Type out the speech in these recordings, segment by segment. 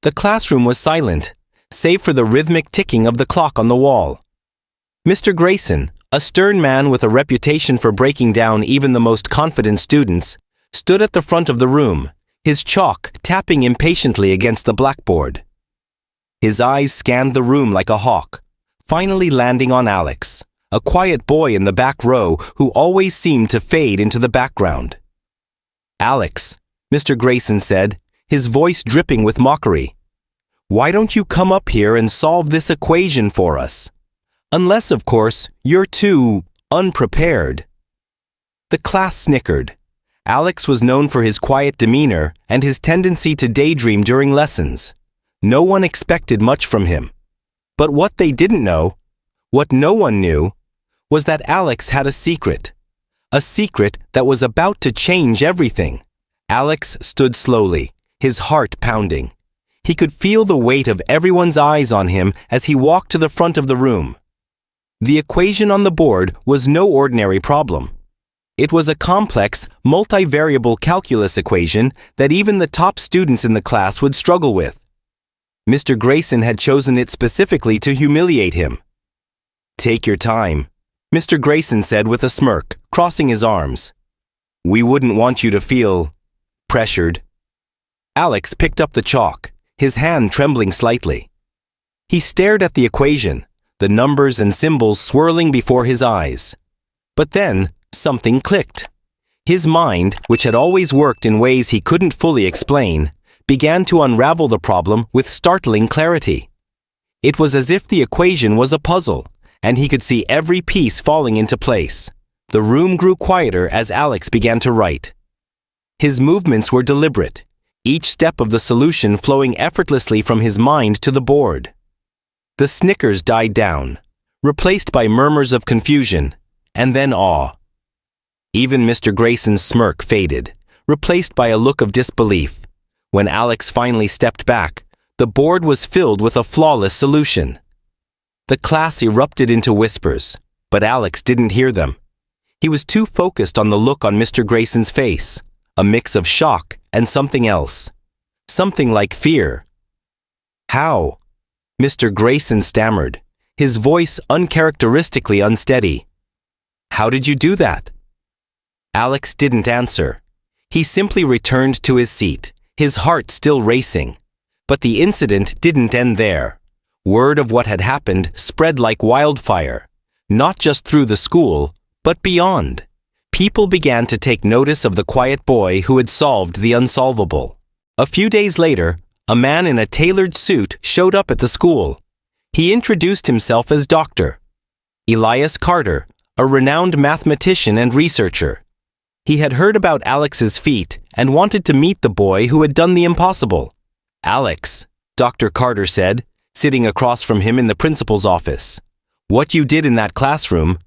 The classroom was silent, save for the rhythmic ticking of the clock on the wall. Mr. Grayson, a stern man with a reputation for breaking down even the most confident students, stood at the front of the room, his chalk tapping impatiently against the blackboard. His eyes scanned the room like a hawk, finally landing on Alex, a quiet boy in the back row who always seemed to fade into the background. "Alex," Mr. Grayson said, his voice dripping with mockery, "why don't you come up here and solve this equation for us? Unless, of course, you're too unprepared." The class snickered. Alex was known for his quiet demeanor and his tendency to daydream during lessons. No one expected much from him. But what they didn't know, what no one knew, was that Alex had a secret that was about to change everything. Alex stood slowly, his heart pounding. He could feel the weight of everyone's eyes on him as he walked to the front of the room. The equation on the board was no ordinary problem. It was a complex, multivariable calculus equation that even the top students in the class would struggle with. Mr. Grayson had chosen it specifically to humiliate him. "Take your time," Mr. Grayson said with a smirk, crossing his arms. "We wouldn't want you to feel pressured." Alex picked up the chalk, his hand trembling slightly. He stared at the equation, the numbers and symbols swirling before his eyes. But then, something clicked. His mind, which had always worked in ways he couldn't fully explain, began to unravel the problem with startling clarity. It was as if the equation was a puzzle, and he could see every piece falling into place. The room grew quieter as Alex began to write. His movements were deliberate, each step of the solution flowing effortlessly from his mind to the board. The snickers died down, replaced by murmurs of confusion, and then awe. Even Mr. Grayson's smirk faded, replaced by a look of disbelief. When Alex finally stepped back, the board was filled with a flawless solution. The class erupted into whispers, but Alex didn't hear them. He was too focused on the look on Mr. Grayson's face, a mix of shock and something else. Something like fear. "How?" Mr. Grayson stammered, his voice uncharacteristically unsteady. "How did you do that?" Alex didn't answer. He simply returned to his seat, his heart still racing. But the incident didn't end there. Word of what had happened spread like wildfire, not just through the school, but beyond. People began to take notice of the quiet boy who had solved the unsolvable. A few days later, a man in a tailored suit showed up at the school. He introduced himself as Dr. Elias Carter, a renowned mathematician and researcher. He had heard about Alex's feat and wanted to meet the boy who had done the impossible. "Alex," Dr. Carter said, sitting across from him in the principal's office, "what you did in that classroom,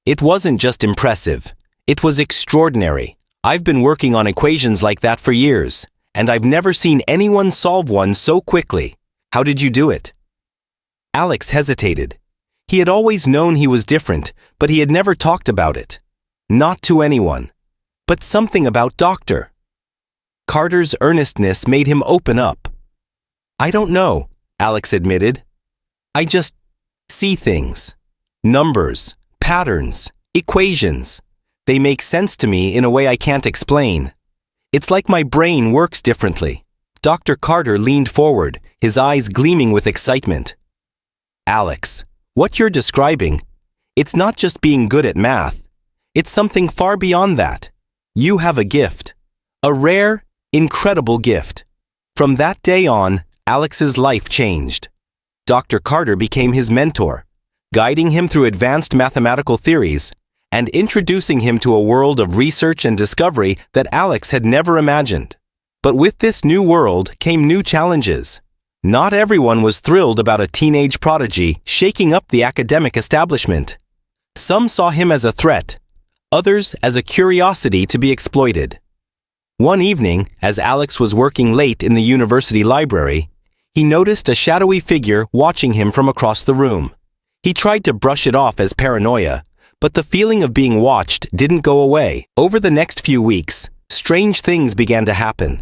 it wasn't just impressive, it was extraordinary. I've been working on equations like that for years, and I've never seen anyone solve one so quickly. How did you do it?" Alex hesitated. He had always known he was different, but he had never talked about it. Not to anyone. But something about Dr. Carter's earnestness made him open up. "I don't know," Alex admitted. "I just see things. Numbers, patterns, equations. They make sense to me in a way I can't explain. It's like my brain works differently." Dr. Carter leaned forward, his eyes gleaming with excitement. "Alex, what you're describing, it's not just being good at math. It's something far beyond that. You have a gift. A rare, incredible gift." From that day on, Alex's life changed. Dr. Carter became his mentor, guiding him through advanced mathematical theories and introducing him to a world of research and discovery that Alex had never imagined. But with this new world came new challenges. Not everyone was thrilled about a teenage prodigy shaking up the academic establishment. Some saw him as a threat, others as a curiosity to be exploited. One evening, as Alex was working late in the university library, he noticed a shadowy figure watching him from across the room. He tried to brush it off as paranoia, but the feeling of being watched didn't go away. Over the next few weeks, strange things began to happen.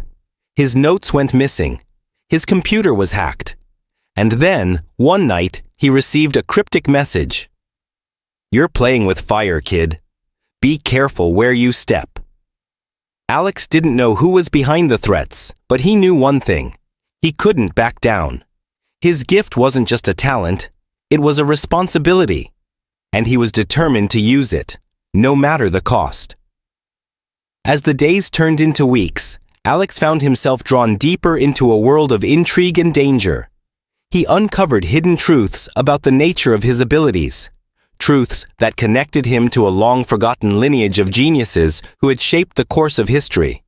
His notes went missing. His computer was hacked. And then, one night, he received a cryptic message. "You're playing with fire, kid. Be careful where you step." Alex didn't know who was behind the threats, but he knew one thing. He couldn't back down. His gift wasn't just a talent, it was a responsibility. And he was determined to use it, no matter the cost. As the days turned into weeks, Alex found himself drawn deeper into a world of intrigue and danger. He uncovered hidden truths about the nature of his abilities, truths that connected him to a long-forgotten lineage of geniuses who had shaped the course of history.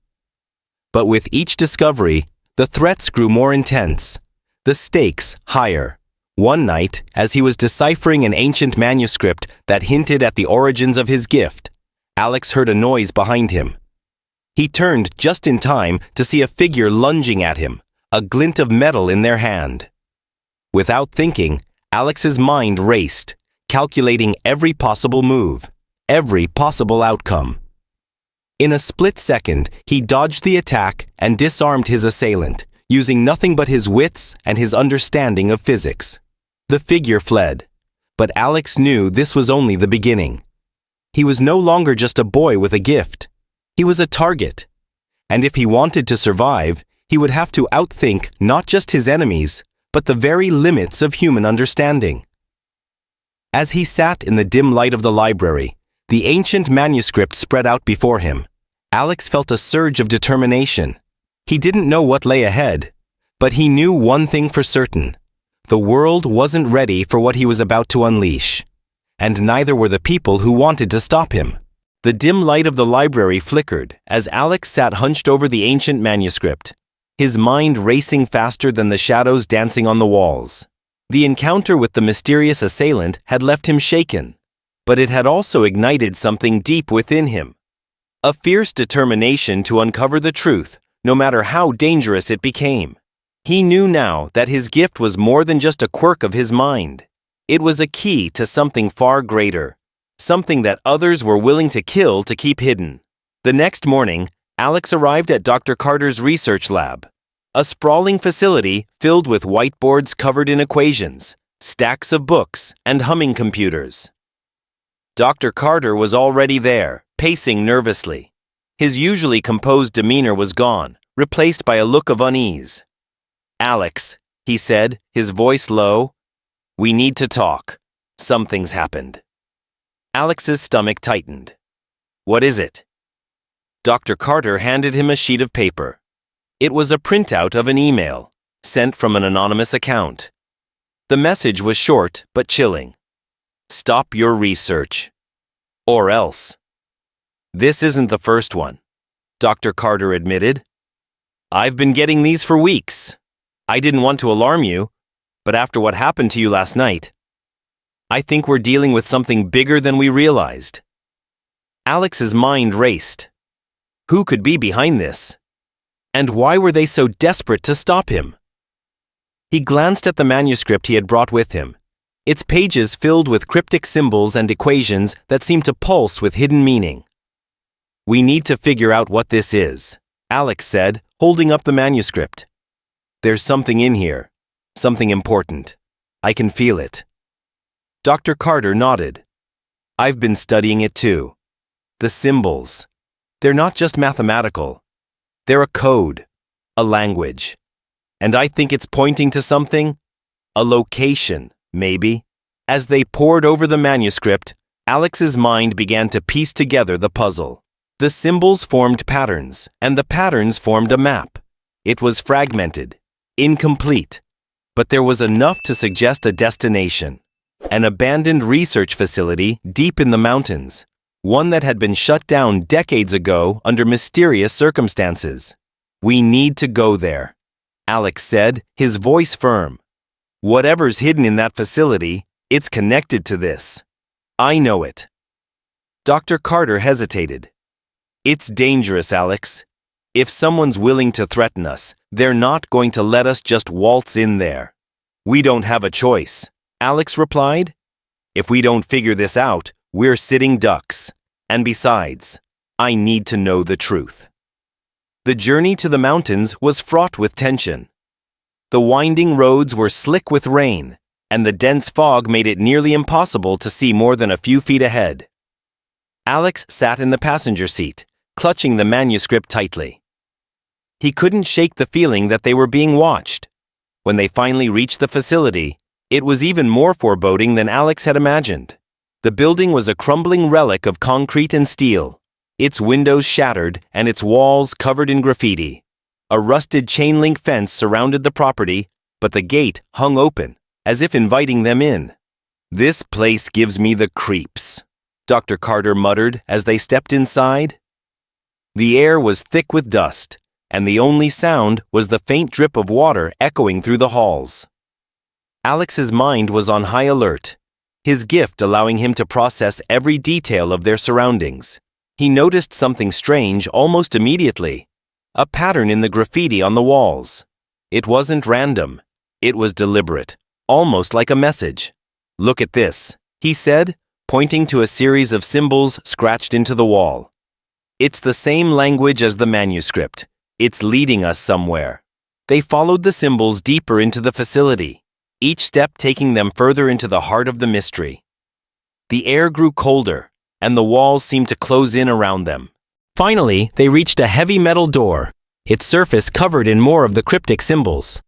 But with each discovery, the threats grew more intense, the stakes higher. One night, as he was deciphering an ancient manuscript that hinted at the origins of his gift, Alex heard a noise behind him. He turned just in time to see a figure lunging at him, a glint of metal in their hand. Without thinking, Alex's mind raced, calculating every possible move, every possible outcome. In a split second, he dodged the attack and disarmed his assailant, using nothing but his wits and his understanding of physics. The figure fled, but Alex knew this was only the beginning. He was no longer just a boy with a gift. He was a target. And if he wanted to survive, he would have to outthink not just his enemies, but the very limits of human understanding. As he sat in the dim light of the library, the ancient manuscript spread out before him. Alex felt a surge of determination. He didn't know what lay ahead, but he knew one thing for certain. The world wasn't ready for what he was about to unleash, and neither were the people who wanted to stop him. The dim light of the library flickered as Alex sat hunched over the ancient manuscript, his mind racing faster than the shadows dancing on the walls. The encounter with the mysterious assailant had left him shaken, but it had also ignited something deep within him. A fierce determination to uncover the truth, no matter how dangerous it became. He knew now that his gift was more than just a quirk of his mind. It was a key to something far greater, something that others were willing to kill to keep hidden. The next morning, Alex arrived at Dr. Carter's research lab, a sprawling facility filled with whiteboards covered in equations, stacks of books, and humming computers. Dr. Carter was already there, pacing nervously. His usually composed demeanor was gone, replaced by a look of unease. "Alex," he said, his voice low, "we need to talk. Something's happened." Alex's stomach tightened. "What is it?" Dr. Carter handed him a sheet of paper. It was a printout of an email, sent from an anonymous account. The message was short but chilling. "Stop your research. Or else." "This isn't the first one," Dr. Carter admitted. "I've been getting these for weeks. I didn't want to alarm you, but after what happened to you last night, I think we're dealing with something bigger than we realized." Alex's mind raced. Who could be behind this? And why were they so desperate to stop him? He glanced at the manuscript he had brought with him, its pages filled with cryptic symbols and equations that seemed to pulse with hidden meaning. "We need to figure out what this is," Alex said, holding up the manuscript. "There's something in here, something important. I can feel it." Dr. Carter nodded. "I've been studying it too. The symbols. They're not just mathematical. They're a code, a language. And I think it's pointing to something, a location, maybe." As they pored over the manuscript, Alex's mind began to piece together the puzzle. The symbols formed patterns, and the patterns formed a map. It was fragmented, incomplete, but there was enough to suggest a destination. An abandoned research facility deep in the mountains, one that had been shut down decades ago under mysterious circumstances. "We need to go there," Alex said, his voice firm. "Whatever's hidden in that facility, it's connected to this. I know it." Dr. Carter hesitated. "It's dangerous, Alex. If someone's willing to threaten us, they're not going to let us just waltz in there." "We don't have a choice," Alex replied. "If we don't figure this out, we're sitting ducks. And besides, I need to know the truth." The journey to the mountains was fraught with tension. The winding roads were slick with rain, and the dense fog made it nearly impossible to see more than a few feet ahead. Alex sat in the passenger seat, clutching the manuscript tightly. He couldn't shake the feeling that they were being watched. When they finally reached the facility, it was even more foreboding than Alex had imagined. The building was a crumbling relic of concrete and steel, its windows shattered and its walls covered in graffiti. A rusted chain-link fence surrounded the property, but the gate hung open, as if inviting them in. "This place gives me the creeps," Dr. Carter muttered as they stepped inside. The air was thick with dust, and the only sound was the faint drip of water echoing through the halls. Alex's mind was on high alert, his gift allowing him to process every detail of their surroundings. He noticed something strange almost immediately, a pattern in the graffiti on the walls. It wasn't random, it was deliberate, almost like a message. "Look at this," he said, pointing to a series of symbols scratched into the wall. "It's the same language as the manuscript. It's leading us somewhere." They followed the symbols deeper into the facility, each step taking them further into the heart of the mystery. The air grew colder, and the walls seemed to close in around them. Finally, they reached a heavy metal door, its surface covered in more of the cryptic symbols.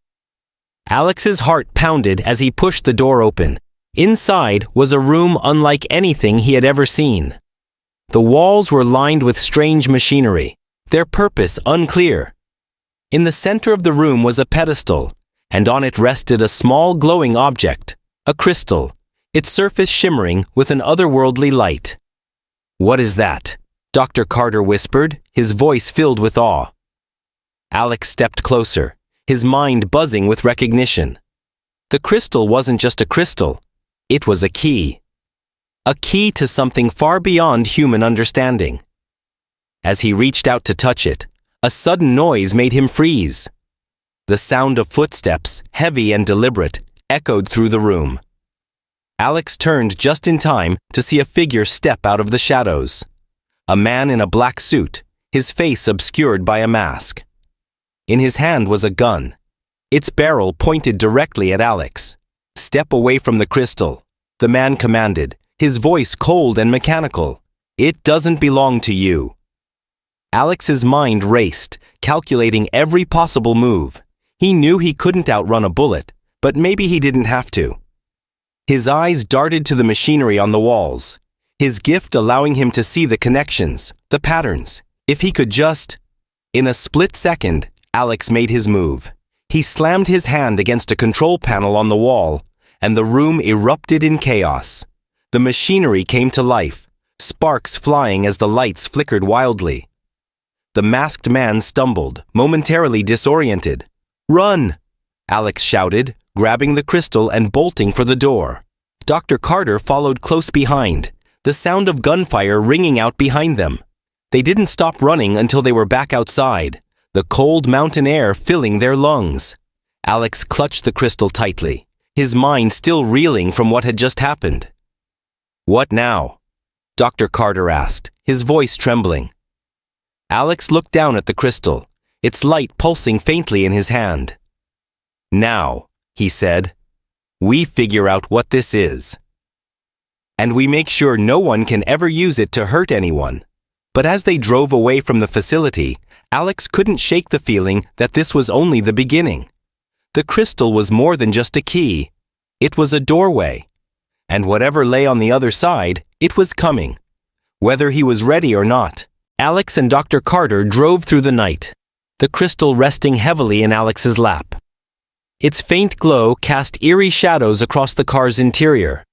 Alex's heart pounded as he pushed the door open. Inside was a room unlike anything he had ever seen. The walls were lined with strange machinery, their purpose unclear. In the center of the room was a pedestal, and on it rested a small glowing object, a crystal, its surface shimmering with an otherworldly light. "What is that?" Dr. Carter whispered, his voice filled with awe. Alex stepped closer, his mind buzzing with recognition. The crystal wasn't just a crystal, it was a key. A key to something far beyond human understanding. As he reached out to touch it, a sudden noise made him freeze. The sound of footsteps, heavy and deliberate, echoed through the room. Alex turned just in time to see a figure step out of the shadows. A man in a black suit, his face obscured by a mask. In his hand was a gun, its barrel pointed directly at Alex. "Step away from the crystal," the man commanded, his voice cold and mechanical. "It doesn't belong to you." Alex's mind raced, calculating every possible move. He knew he couldn't outrun a bullet, but maybe he didn't have to. His eyes darted to the machinery on the walls, his gift allowing him to see the connections, the patterns. If he could just... In a split second, Alex made his move. He slammed his hand against a control panel on the wall, and the room erupted in chaos. The machinery came to life, sparks flying as the lights flickered wildly. The masked man stumbled, momentarily disoriented. "Run!" Alex shouted, grabbing the crystal and bolting for the door. Dr. Carter followed close behind, the sound of gunfire ringing out behind them. They didn't stop running until they were back outside, the cold mountain air filling their lungs. Alex clutched the crystal tightly, his mind still reeling from what had just happened. "What now?" Dr. Carter asked, his voice trembling. Alex looked down at the crystal, its light pulsing faintly in his hand. "Now," he said, "we figure out what this is. And we make sure no one can ever use it to hurt anyone." But as they drove away from the facility, Alex couldn't shake the feeling that this was only the beginning. The crystal was more than just a key. It was a doorway. And whatever lay on the other side, it was coming, whether he was ready or not. Alex and Dr. Carter drove through the night, the crystal resting heavily in Alex's lap. Its faint glow cast eerie shadows across the car's interior,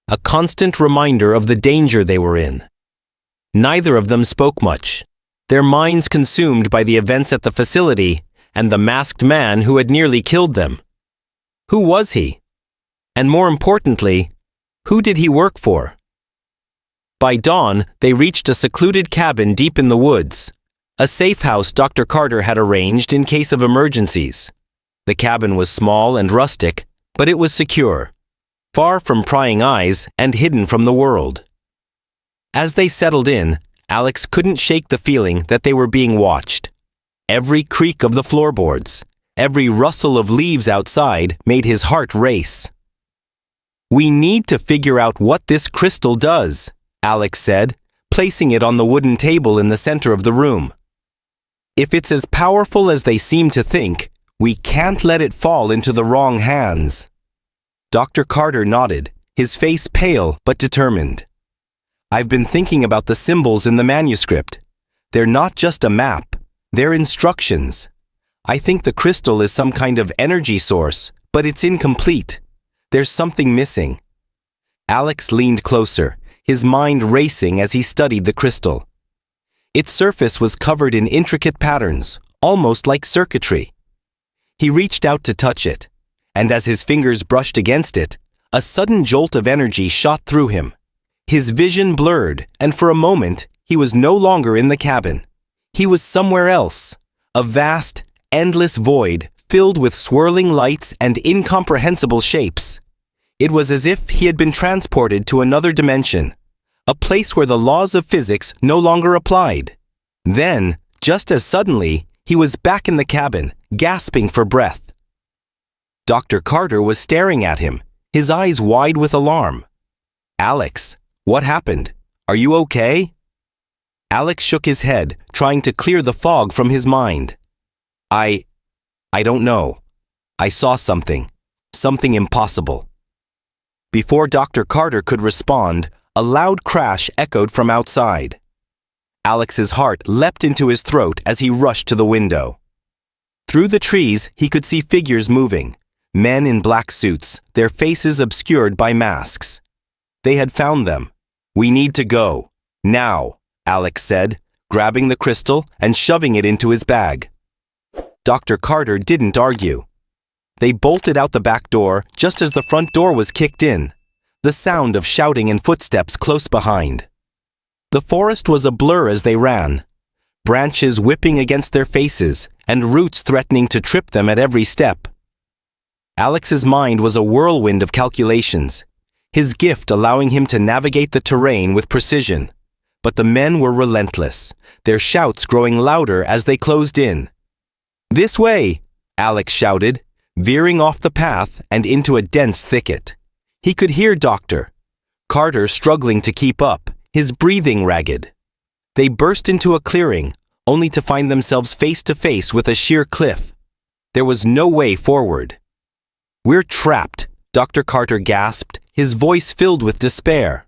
a constant reminder of the danger they were in. Neither of them spoke much, their minds consumed by the events at the facility and the masked man who had nearly killed them. Who was he? And more importantly, who did he work for? By dawn, they reached a secluded cabin deep in the woods, a safe house Dr. Carter had arranged in case of emergencies. The cabin was small and rustic, but it was secure, far from prying eyes and hidden from the world. As they settled in, Alex couldn't shake the feeling that they were being watched. Every creak of the floorboards, Every rustle of leaves outside made his heart race. "We need to figure out what this crystal does," Alex said, placing it on the wooden table in the center of the room. "If it's as powerful as they seem to think, we can't let it fall into the wrong hands." Dr. Carter nodded, his face pale but determined. "I've been thinking about the symbols in the manuscript. They're not just a map, they're instructions. I think the crystal is some kind of energy source, but it's incomplete. There's something missing." Alex leaned closer, his mind racing as he studied the crystal. Its surface was covered in intricate patterns, almost like circuitry. He reached out to touch it, and as his fingers brushed against it, a sudden jolt of energy shot through him. His vision blurred, and for a moment, he was no longer in the cabin. He was somewhere else, a vast, endless void filled with swirling lights and incomprehensible shapes. It was as if he had been transported to another dimension, a place where the laws of physics no longer applied. Then, just as suddenly, he was back in the cabin, gasping for breath. Dr. Carter was staring at him, his eyes wide with alarm. "Alex, what happened? Are you okay?" Alex shook his head, trying to clear the fog from his mind. I don't know. I saw something impossible." Before Dr. Carter could respond, a loud crash echoed from outside. Alex's heart leapt into his throat as he rushed to the window. Through the trees, he could see figures moving, men in black suits, their faces obscured by masks. They had found them. "We need to go. Now," Alex said, grabbing the crystal and shoving it into his bag. Dr. Carter didn't argue. They bolted out the back door just as the front door was kicked in, the sound of shouting and footsteps close behind. The forest was a blur as they ran, branches whipping against their faces and roots threatening to trip them at every step. Alex's mind was a whirlwind of calculations, his gift allowing him to navigate the terrain with precision. But the men were relentless, their shouts growing louder as they closed in. "This way!" Alex shouted, veering off the path and into a dense thicket. He could hear Dr. Carter struggling to keep up, his breathing ragged. They burst into a clearing, only to find themselves face to face with a sheer cliff. There was no way forward. "We're trapped," Dr. Carter gasped, his voice filled with despair.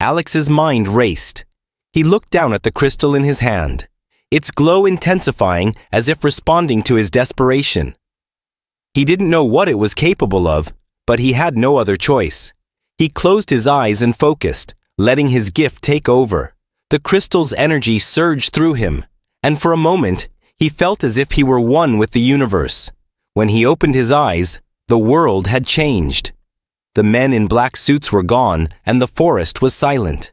Alex's mind raced. He looked down at the crystal in his hand, its glow intensifying as if responding to his desperation. He didn't know what it was capable of, but he had no other choice. He closed his eyes and focused, letting his gift take over. The crystal's energy surged through him, and for a moment, he felt as if he were one with the universe. When he opened his eyes, the world had changed. The men in black suits were gone, and the forest was silent.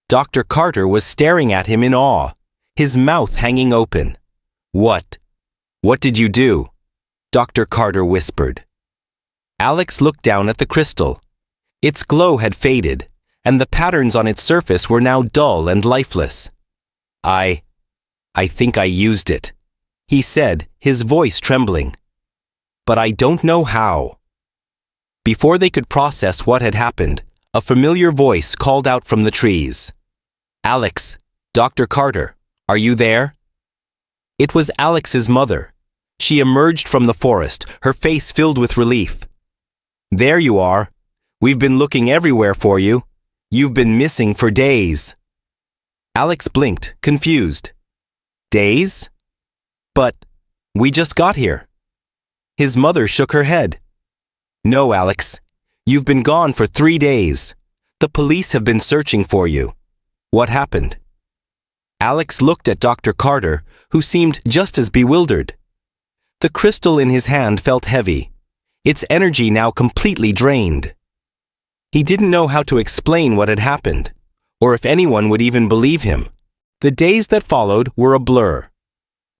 Dr. Carter was staring at him in awe, his mouth hanging open. What did you do?" Dr. Carter whispered. Alex looked down at the crystal. Its glow had faded, and the patterns on its surface were now dull and lifeless. I think I used it," he said, his voice trembling. "But I don't know how." Before they could process what had happened, a familiar voice called out from the trees. "Alex, Dr. Carter, are you there?" It was Alex's mother. She emerged from the forest, her face filled with relief. "There you are. We've been looking everywhere for you. You've been missing for days." Alex blinked, confused. "Days? But we just got here." His mother shook her head. "No, Alex. You've been gone for 3 days. The police have been searching for you. What happened?" Alex looked at Dr. Carter, who seemed just as bewildered. The crystal in his hand felt heavy, its energy now completely drained. He didn't know how to explain what had happened, or if anyone would even believe him. The days that followed were a blur.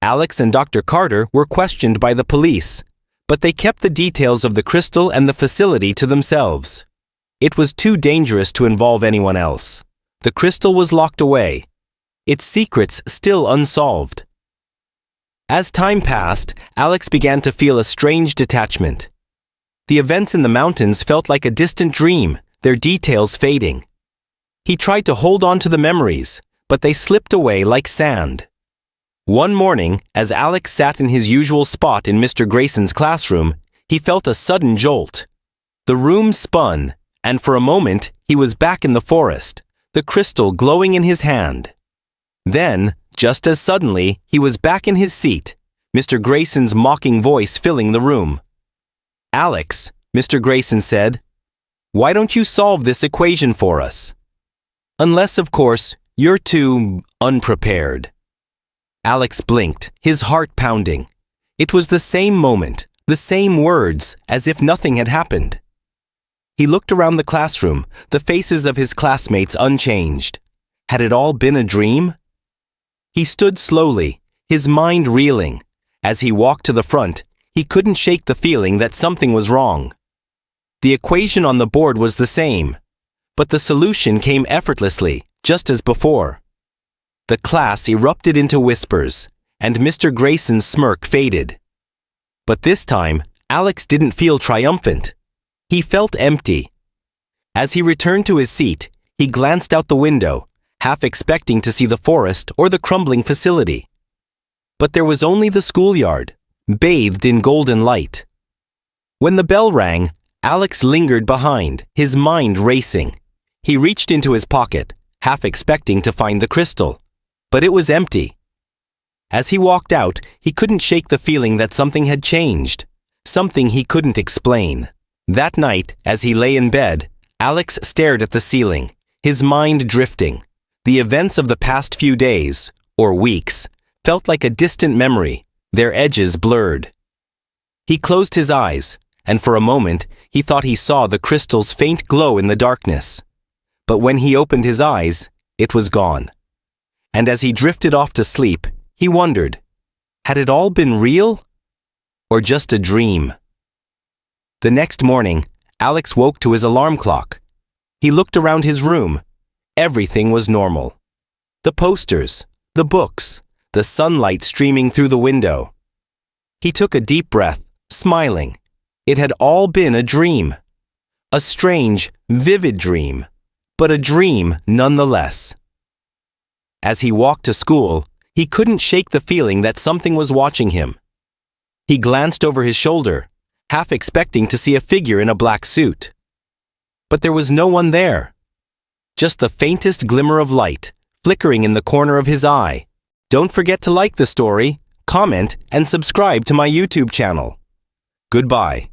Alex and Dr. Carter were questioned by the police, but they kept the details of the crystal and the facility to themselves. It was too dangerous to involve anyone else. The crystal was locked away, its secrets still unsolved. As time passed, Alex began to feel a strange detachment. The events in the mountains felt like a distant dream, their details fading. He tried to hold on to the memories, but they slipped away like sand. One morning, as Alex sat in his usual spot in Mr. Grayson's classroom, he felt a sudden jolt. The room spun, and for a moment, he was back in the forest, the crystal glowing in his hand. Then, just as suddenly, he was back in his seat, Mr. Grayson's mocking voice filling the room. "Alex," Mr. Grayson said, "why don't you solve this equation for us? Unless, of course, you're too unprepared." Alex blinked, his heart pounding. It was the same moment, the same words, as if nothing had happened. He looked around the classroom, the faces of his classmates unchanged. Had it all been a dream? He stood slowly, his mind reeling. As he walked to the front, he couldn't shake the feeling that something was wrong. The equation on the board was the same, but the solution came effortlessly, just as before. The class erupted into whispers, and Mr. Grayson's smirk faded. But this time, Alex didn't feel triumphant. He felt empty. As he returned to his seat, he glanced out the window, half expecting to see the forest or the crumbling facility. But there was only the schoolyard, bathed in golden light. When the bell rang, Alex lingered behind, his mind racing. He reached into his pocket, half expecting to find the crystal, but it was empty. As he walked out, he couldn't shake the feeling that something had changed, something he couldn't explain. That night, as he lay in bed, Alex stared at the ceiling, his mind drifting. The events of the past few days, or weeks, felt like a distant memory, their edges blurred. He closed his eyes, and for a moment he thought he saw the crystal's faint glow in the darkness. But when he opened his eyes, it was gone. And as he drifted off to sleep, he wondered, had it all been real? Or just a dream? The next morning, Alex woke to his alarm clock. He looked around his room. Everything was normal. The posters, the books, the sunlight streaming through the window. He took a deep breath, smiling. It had all been a dream. A strange, vivid dream, but a dream nonetheless. As he walked to school, he couldn't shake the feeling that something was watching him. He glanced over his shoulder, half expecting to see a figure in a black suit. But there was no one there. Just the faintest glimmer of light, flickering in the corner of his eye. Don't forget to like the story, comment, and subscribe to my YouTube channel. Goodbye.